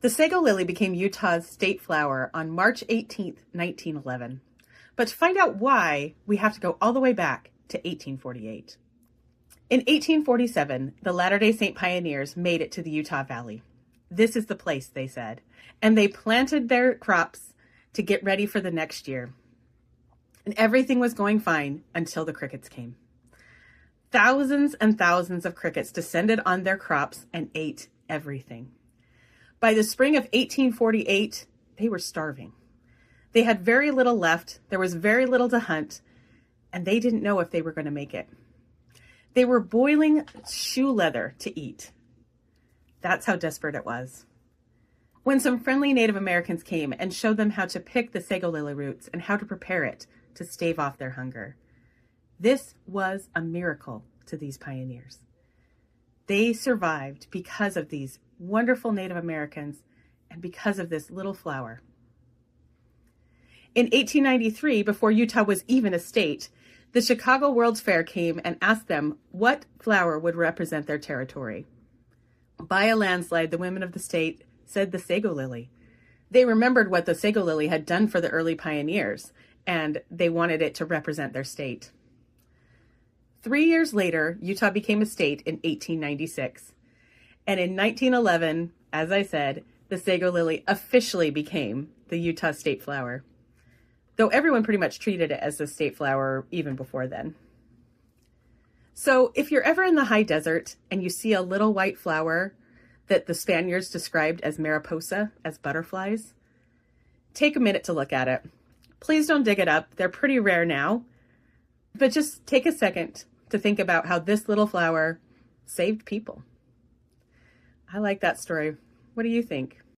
The Sego lily became Utah's state flower on March 18th, 1911. But to find out why, we have to go all the way back to 1848. In 1847, the Latter-day Saint pioneers made it to the Utah Valley. This is the place, they said, and they planted their crops to get ready for the next year. And everything was going fine until the crickets came. Thousands and thousands of crickets descended on their crops and ate everything. By the spring of 1848, they were starving. They had very little left, there was very little to hunt, and they didn't know if they were going to make it. They were boiling shoe leather to eat. That's how desperate it was. When some friendly Native Americans came and showed them how to pick the Sego lily roots and how to prepare it to stave off their hunger, this was a miracle to these pioneers. They survived because of these wonderful Native Americans and because of this little flower. In 1893, before Utah was even a state, the Chicago World's Fair came and asked them what flower would represent their territory. By a landslide, the women of the state said the Sego lily. They remembered what the Sego lily had done for the early pioneers, and they wanted it to represent their state. 3 years later, Utah became a state in 1896. And in 1911, as I said, the Sego lily officially became the Utah state flower, though everyone pretty much treated it as the state flower even before then. So if you're ever in the high desert and you see a little white flower that the Spaniards described as mariposa, as butterflies, take a minute to look at it. Please don't dig it up. They're pretty rare now, but just take a second to think about how this little flower saved people. I like that story. What do you think?